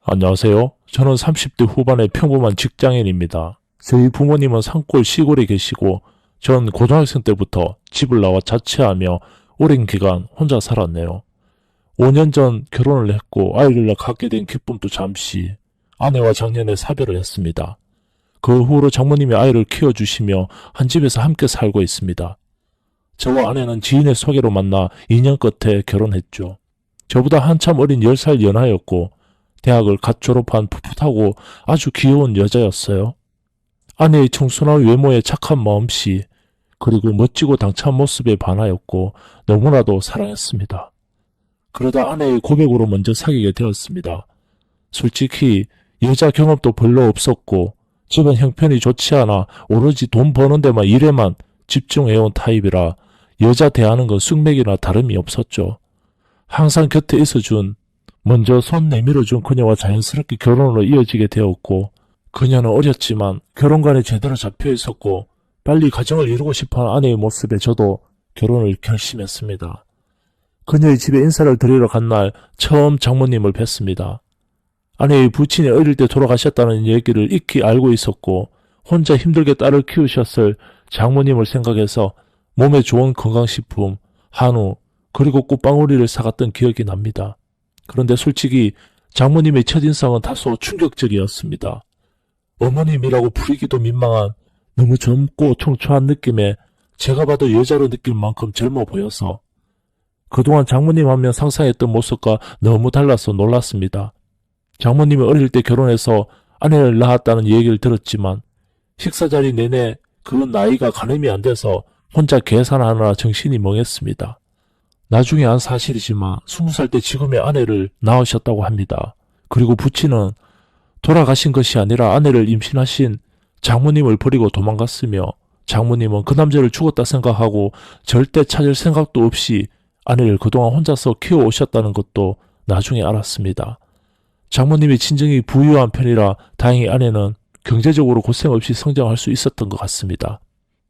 안녕하세요. 저는 30대 후반의 평범한 직장인입니다. 저희 부모님은 산골 시골에 계시고 전 고등학생 때부터 집을 나와 자취하며 오랜 기간 혼자 살았네요. 5년 전 결혼을 했고 아이를 갖게 된 기쁨도 잠시 아내와 작년에 사별을 했습니다. 그 후로 장모님이 아이를 키워주시며 한 집에서 함께 살고 있습니다. 저와 아내는 지인의 소개로 만나 2년 끝에 결혼했죠. 저보다 한참 어린 10살 연하였고 대학을 갓 졸업한 풋풋하고 아주 귀여운 여자였어요. 아내의 청순한 외모에 착한 마음씨, 그리고 멋지고 당찬 모습에 반하였고 너무나도 사랑했습니다. 그러다 아내의 고백으로 먼저 사귀게 되었습니다. 솔직히 여자 경험도 별로 없었고 집안 형편이 좋지 않아 오로지 돈 버는 데만 일에만 집중해온 타입이라 여자 대하는 건 숙맥이나 다름이 없었죠. 항상 곁에 있어준, 먼저 손 내밀어준 그녀와 자연스럽게 결혼으로 이어지게 되었고, 그녀는 어렸지만 결혼관에 제대로 잡혀 있었고 빨리 가정을 이루고 싶어하는 아내의 모습에 저도 결혼을 결심했습니다. 그녀의 집에 인사를 드리러 간 날 처음 장모님을 뵀습니다. 아내의 부친이 어릴 때 돌아가셨다는 얘기를 익히 알고 있었고 혼자 힘들게 딸을 키우셨을 장모님을 생각해서 몸에 좋은 건강식품, 한우, 그리고 꽃방울이를 사갔던 기억이 납니다. 그런데 솔직히 장모님의 첫인상은 다소 충격적이었습니다. 어머님이라고 부르기도 민망한 너무 젊고 청초한 느낌에 제가 봐도 여자로 느낄 만큼 젊어 보여서 그동안 장모님 하면 상상했던 모습과 너무 달라서 놀랐습니다. 장모님이 어릴 때 결혼해서 아내를 낳았다는 얘기를 들었지만 식사 자리 내내 그건 나이가 가늠이 안 돼서 혼자 계산하느라 정신이 멍했습니다. 나중에 안 사실이지만 20살 때 지금의 아내를 낳으셨다고 합니다. 그리고 부친은 돌아가신 것이 아니라 아내를 임신하신 장모님을 버리고 도망갔으며 장모님은 그 남자를 죽었다 생각하고 절대 찾을 생각도 없이 아내를 그동안 혼자서 키워오셨다는 것도 나중에 알았습니다. 장모님이 친정이 부유한 편이라 다행히 아내는 경제적으로 고생 없이 성장할 수 있었던 것 같습니다.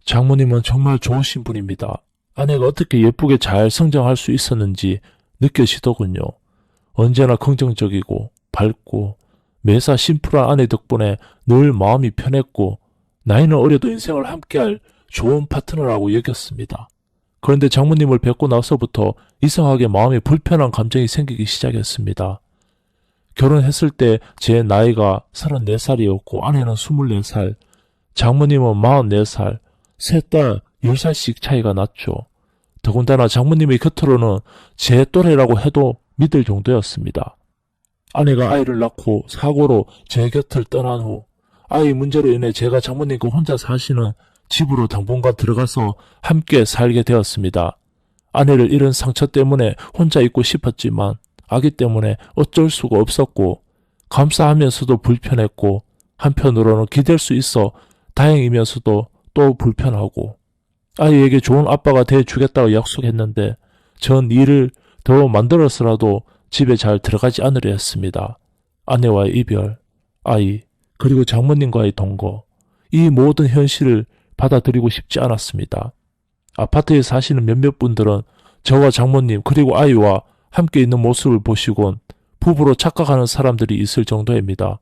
장모님은 정말 좋으신 분입니다. 아내가 어떻게 예쁘게 잘 성장할 수 있었는지 느껴지더군요. 언제나 긍정적이고 밝고 매사 심플한 아내 덕분에 늘 마음이 편했고 나이는 어려도 인생을 함께할 좋은 파트너라고 여겼습니다. 그런데 장모님을 뵙고 나서부터 이상하게 마음에 불편한 감정이 생기기 시작했습니다. 결혼했을 때 제 나이가 34살이었고 아내는 24살, 장모님은 44살, 셋 다 10살씩 차이가 났죠. 더군다나 장모님의 곁으로는 제 또래라고 해도 믿을 정도였습니다. 아내가 아이를 낳고 사고로 제 곁을 떠난 후 아이 문제로 인해 제가 장모님과 혼자 사시는 집으로 당분간 들어가서 함께 살게 되었습니다. 아내를 잃은 상처 때문에 혼자 있고 싶었지만 아기 때문에 어쩔 수가 없었고 감사하면서도 불편했고 한편으로는 기댈 수 있어 다행이면서도 또 불편하고 아이에게 좋은 아빠가 돼주겠다고 약속했는데 전 일을 더 만들어서라도 집에 잘 들어가지 않으려 했습니다. 아내와의 이별, 아이, 그리고 장모님과의 동거, 이 모든 현실을 받아들이고 싶지 않았습니다. 아파트에 사시는 몇몇 분들은 저와 장모님 그리고 아이와 함께 있는 모습을 보시곤 부부로 착각하는 사람들이 있을 정도입니다.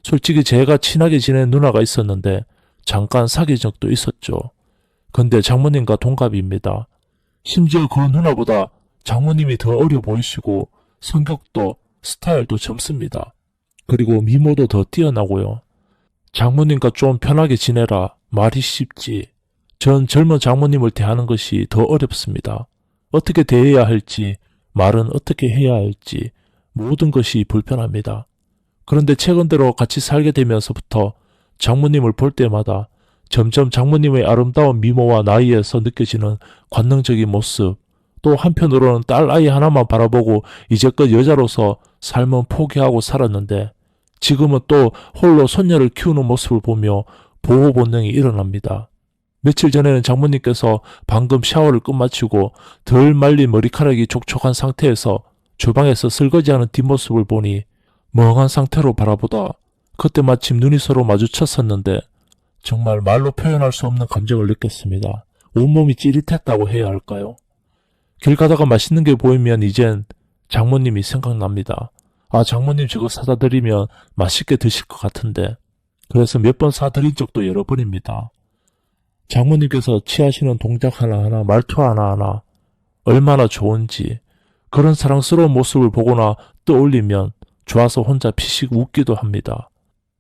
솔직히 제가 친하게 지낸 누나가 있었는데 잠깐 사귄 적도 있었죠. 근데 장모님과 동갑입니다. 심지어 그 누나보다 장모님이 더 어려 보이시고 성격도 스타일도 젊습니다. 그리고 미모도 더 뛰어나고요. 장모님과 좀 편하게 지내라 말이 쉽지 전 젊은 장모님을 대하는 것이 더 어렵습니다. 어떻게 대해야 할지 말은 어떻게 해야 할지 모든 것이 불편합니다. 그런데 최근 들어 같이 살게 되면서부터 장모님을 볼 때마다 점점 장모님의 아름다운 미모와 나이에서 느껴지는 관능적인 모습, 또 한편으로는 딸 아이 하나만 바라보고 이제껏 여자로서 삶은 포기하고 살았는데 지금은 또 홀로 손녀를 키우는 모습을 보며 보호 본능이 일어납니다. 며칠 전에는 장모님께서 방금 샤워를 끝마치고 덜 말린 머리카락이 촉촉한 상태에서 주방에서 설거지하는 뒷모습을 보니 멍한 상태로 바라보다 그때 마침 눈이 서로 마주쳤었는데 정말 말로 표현할 수 없는 감정을 느꼈습니다. 온몸이 찌릿했다고 해야 할까요? 길 가다가 맛있는 게 보이면 이젠 장모님이 생각납니다. 아, 장모님 저거 사다 드리면 맛있게 드실 것 같은데. 그래서 몇 번 사드린 적도 여러 번입니다. 장모님께서 취하시는 동작 하나하나, 말투 하나하나 얼마나 좋은지 그런 사랑스러운 모습을 보거나 떠올리면 좋아서 혼자 피식 웃기도 합니다.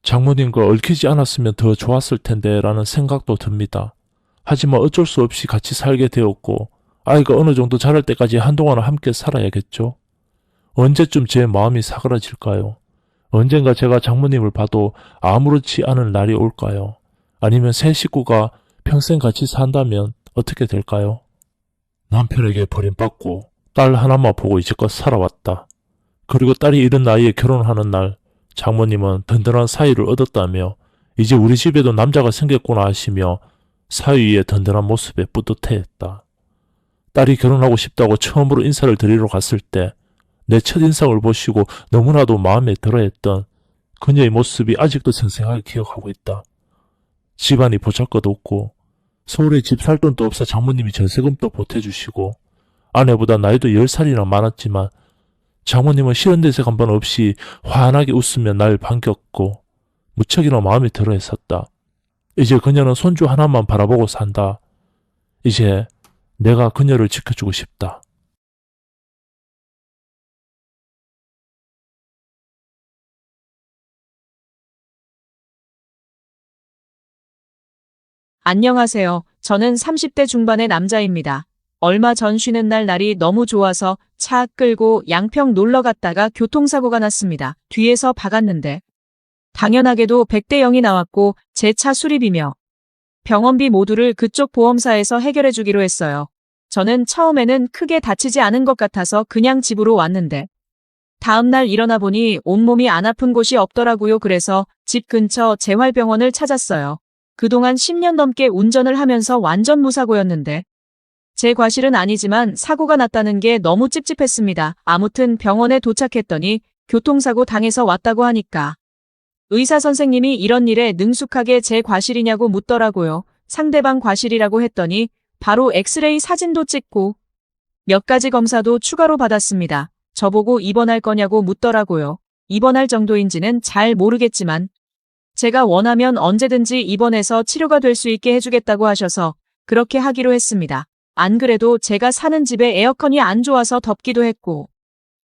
장모님과 얽히지 않았으면 더 좋았을 텐데 라는 생각도 듭니다. 하지만 어쩔 수 없이 같이 살게 되었고 아이가 어느 정도 자랄 때까지 한동안은 함께 살아야겠죠. 언제쯤 제 마음이 사그라질까요? 언젠가 제가 장모님을 봐도 아무렇지 않은 날이 올까요? 아니면 새 식구가 평생 같이 산다면 어떻게 될까요? 남편에게 버림받고 딸 하나만 보고 이제껏 살아왔다. 그리고 딸이 이른 나이에 결혼하는 날 장모님은 든든한 사위를 얻었다며 이제 우리 집에도 남자가 생겼구나 하시며 사위의 든든한 모습에 뿌듯해했다. 딸이 결혼하고 싶다고 처음으로 인사를 드리러 갔을 때 내 첫인상을 보시고 너무나도 마음에 들어했던 그녀의 모습이 아직도 생생하게 기억하고 있다. 집안이 보잘것없고 서울에 집 살 돈도 없어 장모님이 전세금도 보태주시고 아내보다 나이도 10살이나 많았지만 장모님은 싫은 대색 한 번 없이 환하게 웃으며 날 반겼고 무척이나 마음에 들어 했었다. 이제 그녀는 손주 하나만 바라보고 산다. 이제 내가 그녀를 지켜주고 싶다. 안녕하세요. 저는 30대 중반의 남자입니다. 얼마 전 쉬는 날이 너무 좋아서 차 끌고 양평 놀러 갔다가 교통사고가 났습니다. 뒤에서 박았는데 당연하게도 100대 0이 나왔고 제 차 수리비며 병원비 모두를 그쪽 보험사에서 해결해 주기로 했어요. 저는 처음에는 크게 다치지 않은 것 같아서 그냥 집으로 왔는데 다음날 일어나 보니 온몸이 안 아픈 곳이 없더라고요. 그래서 집 근처 재활병원을 찾았어요. 그동안 10년 넘게 운전을 하면서 완전 무사고였는데 제 과실은 아니지만 사고가 났다는 게 너무 찝찝했습니다. 아무튼 병원에 도착했더니 교통사고 당해서 왔다고 하니까 의사 선생님이 이런 일에 능숙하게 제 과실이냐고 묻더라고요. 상대방 과실이라고 했더니 바로 엑스레이 사진도 찍고 몇 가지 검사도 추가로 받았습니다. 저보고 입원할 거냐고 묻더라고요. 입원할 정도인지는 잘 모르겠지만 제가 원하면 언제든지 입원해서 치료가 될 수 있게 해주겠다고 하셔서 그렇게 하기로 했습니다. 안 그래도 제가 사는 집에 에어컨이 안 좋아서 덥기도 했고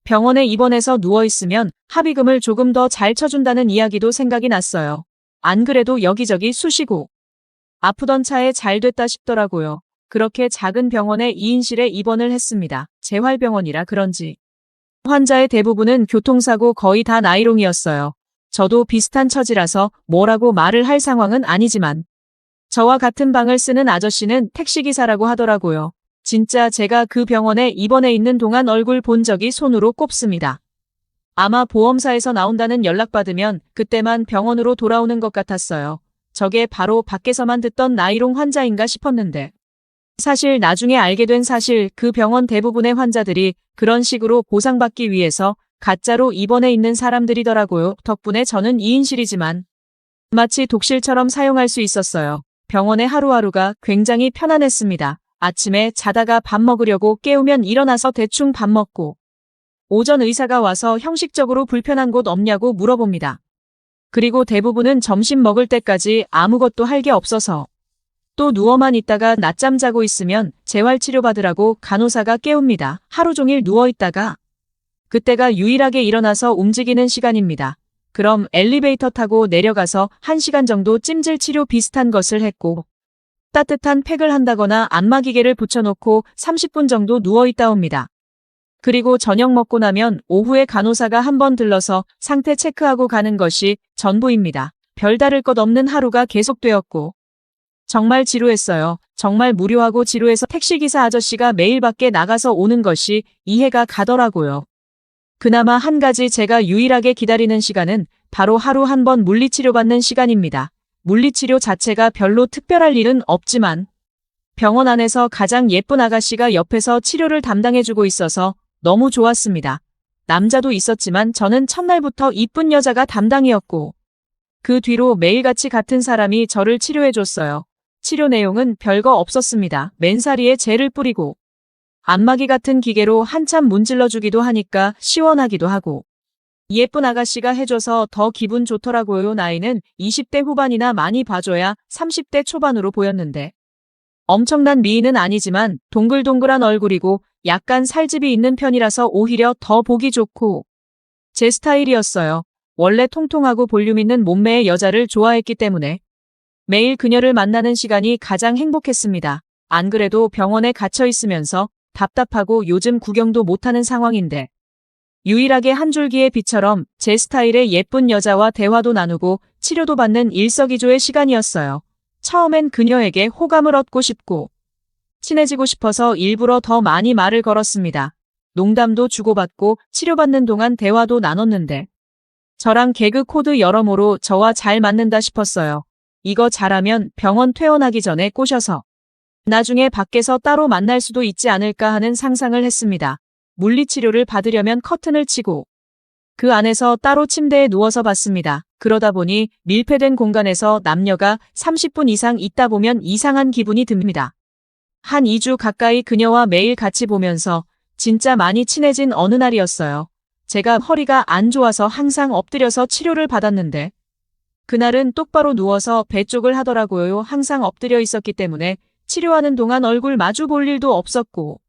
병원에 입원해서 누워있으면 합의금을 조금 더 잘 쳐준다는 이야기도 생각이 났어요. 안 그래도 여기저기 쑤시고 아프던 차에 잘 됐다 싶더라고요. 그렇게 작은 병원에 2인실에 입원을 했습니다. 재활병원이라 그런지 환자의 대부분은 교통사고 거의 다 나이롱이었어요. 저도 비슷한 처지라서 뭐라고 말을 할 상황은 아니지만 저와 같은 방을 쓰는 아저씨는 택시기사라고 하더라고요. 진짜 제가 그 병원에 입원해 있는 동안 얼굴 본 적이 손으로 꼽습니다. 아마 보험사에서 나온다는 연락받으면 그때만 병원으로 돌아오는 것 같았어요. 저게 바로 밖에서만 듣던 나이롱 환자인가 싶었는데 사실 나중에 알게 된 사실 그 병원 대부분의 환자들이 그런 식으로 보상받기 위해서 가짜로 입원해 있는 사람들이더라고요. 덕분에 저는 2인실이지만 마치 독실처럼 사용할 수 있었어요. 병원의 하루하루가 굉장히 편안했습니다. 아침에 자다가 밥 먹으려고 깨우면 일어나서 대충 밥 먹고 오전 의사가 와서 형식적으로 불편한 곳 없냐고 물어봅니다. 그리고 대부분은 점심 먹을 때까지 아무것도 할 게 없어서 또 누워만 있다가 낮잠 자고 있으면 재활치료 받으라고 간호사가 깨웁니다. 하루 종일 누워있다가 그때가 유일하게 일어나서 움직이는 시간입니다. 그럼 엘리베이터 타고 내려가서 1시간 정도 찜질 치료 비슷한 것을 했고 따뜻한 팩을 한다거나 안마기계를 붙여놓고 30분 정도 누워있다 옵니다. 그리고 저녁 먹고 나면 오후에 간호사가 한번 들러서 상태 체크하고 가는 것이 전부입니다. 별다를 것 없는 하루가 계속되었고 정말 지루했어요. 정말 무료하고 지루해서 택시기사 아저씨가 매일 밖에 나가서 오는 것이 이해가 가더라고요. 그나마 한 가지 제가 유일하게 기다리는 시간은 바로 하루 한 번 물리치료 받는 시간입니다. 물리치료 자체가 별로 특별할 일은 없지만 병원 안에서 가장 예쁜 아가씨가 옆에서 치료를 담당해주고 있어서 너무 좋았습니다. 남자도 있었지만 저는 첫날부터 이쁜 여자가 담당이었고 그 뒤로 매일같이 같은 사람이 저를 치료해줬어요. 치료 내용은 별거 없었습니다. 맨사리에 젤을 뿌리고 안마기 같은 기계로 한참 문질러주기도 하니까 시원하기도 하고 예쁜 아가씨가 해줘서 더 기분 좋더라고요. 나이는 20대 후반이나 많이 봐줘야 30대 초반으로 보였는데. 엄청난 미인은 아니지만 동글동글한 얼굴이고 약간 살집이 있는 편이라서 오히려 더 보기 좋고 제 스타일이었어요. 원래 통통하고 볼륨 있는 몸매의 여자를 좋아했기 때문에 매일 그녀를 만나는 시간이 가장 행복했습니다. 안 그래도 병원에 갇혀 있으면서 답답하고 요즘 구경도 못하는 상황인데 유일하게 한 줄기의 빛처럼 제 스타일의 예쁜 여자와 대화도 나누고 치료도 받는 일석이조의 시간이었어요. 처음엔 그녀에게 호감을 얻고 싶고 친해지고 싶어서 일부러 더 많이 말을 걸었습니다. 농담도 주고받고 치료받는 동안 대화도 나눴는데 저랑 개그 코드 여러모로 저와 잘 맞는다 싶었어요. 이거 잘하면 병원 퇴원하기 전에 꼬셔서 나중에 밖에서 따로 만날 수도 있지 않을까 하는 상상을 했습니다. 물리치료를 받으려면 커튼을 치고 그 안에서 따로 침대에 누워서 봤습니다. 그러다 보니 밀폐된 공간에서 남녀가 30분 이상 있다 보면 이상한 기분이 듭니다. 한 2주 가까이 그녀와 매일 같이 보면서 진짜 많이 친해진 어느 날이었어요. 제가 허리가 안 좋아서 항상 엎드려서 치료를 받았는데 그날은 똑바로 누워서 배 쪽을 하더라고요. 항상 엎드려 있었기 때문에 치료하는 동안 얼굴 마주 볼 일도 없었고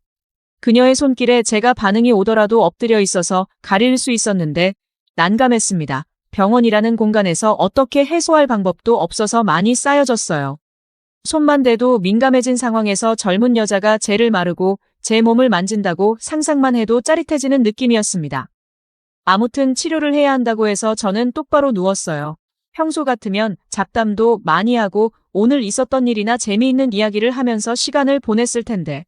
그녀의 손길에 제가 반응이 오더라도 엎드려 있어서 가릴 수 있었는데 난감했습니다. 병원이라는 공간에서 어떻게 해소할 방법도 없어서 많이 쌓여졌어요. 손만 대도 민감해진 상황에서 젊은 여자가 쟤를 마르고 제 몸을 만진다고 상상만 해도 짜릿해지는 느낌이었습니다. 아무튼 치료를 해야 한다고 해서 저는 똑바로 누웠어요. 평소 같으면 잡담도 많이 하고 오늘 있었던 일이나 재미있는 이야기를 하면서 시간을 보냈을 텐데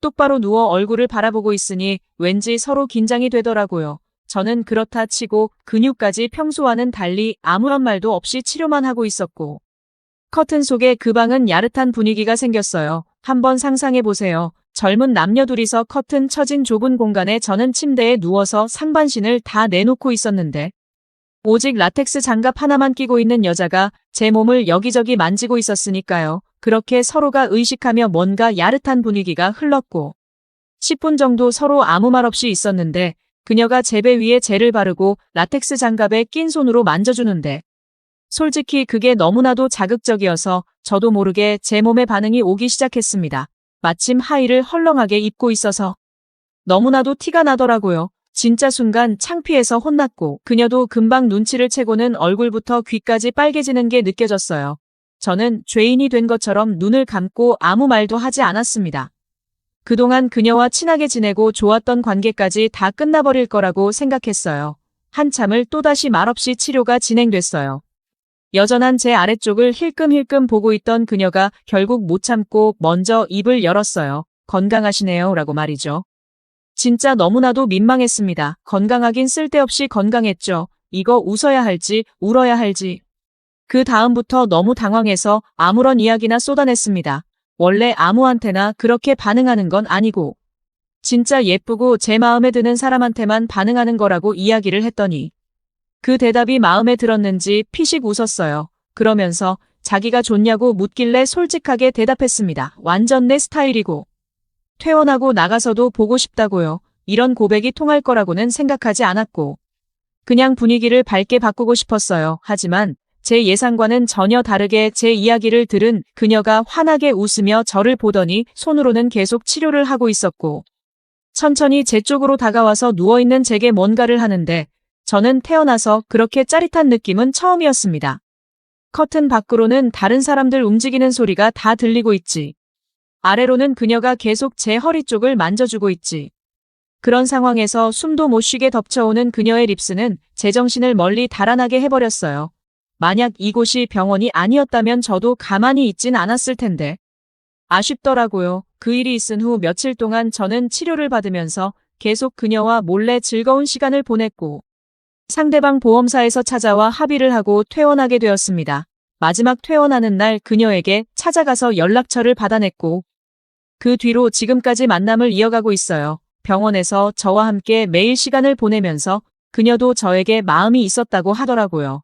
똑바로 누워 얼굴을 바라보고 있으니 왠지 서로 긴장이 되더라고요. 저는 그렇다 치고 근육까지 평소와는 달리 아무런 말도 없이 치료만 하고 있었고 커튼 속에 그 방은 야릇한 분위기가 생겼어요. 한번 상상해 보세요. 젊은 남녀 둘이서 커튼 쳐진 좁은 공간에 저는 침대에 누워서 상반신을 다 내놓고 있었는데 오직 라텍스 장갑 하나만 끼고 있는 여자가 제 몸을 여기저기 만지고 있었으니까요. 그렇게 서로가 의식하며 뭔가 야릇한 분위기가 흘렀고 10분 정도 서로 아무 말 없이 있었는데 그녀가 제 배 위에 젤을 바르고 라텍스 장갑에 낀 손으로 만져주는데 솔직히 그게 너무나도 자극적이어서 저도 모르게 제 몸에 반응이 오기 시작했습니다. 마침 하의를 헐렁하게 입고 있어서 너무나도 티가 나더라고요. 진짜 순간 창피해서 혼났고 그녀도 금방 눈치를 채고는 얼굴부터 귀까지 빨개지는 게 느껴졌어요. 저는 죄인이 된 것처럼 눈을 감고 아무 말도 하지 않았습니다. 그동안 그녀와 친하게 지내고 좋았던 관계까지 다 끝나버릴 거라고 생각했어요. 한참을 또다시 말없이 치료가 진행됐어요. 여전한 제 아래쪽을 힐끔힐끔 보고 있던 그녀가 결국 못 참고 먼저 입을 열었어요. 건강하시네요 라고 말이죠. 진짜 너무나도 민망했습니다. 건강하긴 쓸데없이 건강했죠. 이거 웃어야 할지 울어야 할지. 그 다음부터 너무 당황해서 아무런 이야기나 쏟아냈습니다. 원래 아무한테나 그렇게 반응하는 건 아니고 진짜 예쁘고 제 마음에 드는 사람한테만 반응하는 거라고 이야기를 했더니 그 대답이 마음에 들었는지 피식 웃었어요. 그러면서 자기가 좋냐고 묻길래 솔직하게 대답했습니다. 완전 내 스타일이고 퇴원하고 나가서도 보고 싶다고요. 이런 고백이 통할 거라고는 생각하지 않았고 그냥 분위기를 밝게 바꾸고 싶었어요. 하지만 제 예상과는 전혀 다르게 제 이야기를 들은 그녀가 환하게 웃으며 저를 보더니 손으로는 계속 치료를 하고 있었고 천천히 제 쪽으로 다가와서 누워있는 제게 뭔가를 하는데 저는 태어나서 그렇게 짜릿한 느낌은 처음이었습니다. 커튼 밖으로는 다른 사람들 움직이는 소리가 다 들리고 있지. 아래로는 그녀가 계속 제 허리 쪽을 만져주고 있지. 그런 상황에서 숨도 못 쉬게 덮쳐오는 그녀의 립스는 제정신을 멀리 달아나게 해버렸어요. 만약 이곳이 병원이 아니었다면 저도 가만히 있진 않았을 텐데. 아쉽더라고요. 그 일이 있은 후 며칠 동안 저는 치료를 받으면서 계속 그녀와 몰래 즐거운 시간을 보냈고 상대방 보험사에서 찾아와 합의를 하고 퇴원하게 되었습니다. 마지막 퇴원하는 날 그녀에게 찾아가서 연락처를 받아냈고 그 뒤로 지금까지 만남을 이어가고 있어요. 병원에서 저와 함께 매일 시간을 보내면서 그녀도 저에게 마음이 있었다고 하더라고요.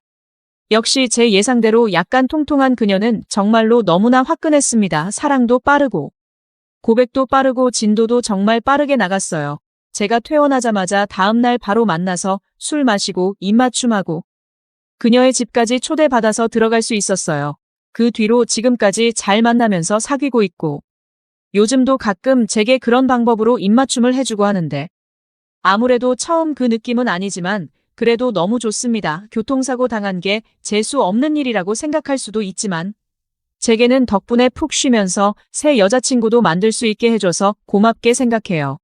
역시 제 예상대로 약간 통통한 그녀는 정말로 너무나 화끈했습니다. 사랑도 빠르고 고백도 빠르고 진도도 정말 빠르게 나갔어요. 제가 퇴원하자마자 다음날 바로 만나서 술 마시고 입맞춤하고 그녀의 집까지 초대받아서 들어갈 수 있었어요. 그 뒤로 지금까지 잘 만나면서 사귀고 있고 요즘도 가끔 제게 그런 방법으로 입맞춤을 해주고 하는데 아무래도 처음 그 느낌은 아니지만 그래도 너무 좋습니다. 교통사고 당한 게 재수 없는 일이라고 생각할 수도 있지만 제게는 덕분에 푹 쉬면서 새 여자친구도 만들 수 있게 해줘서 고맙게 생각해요.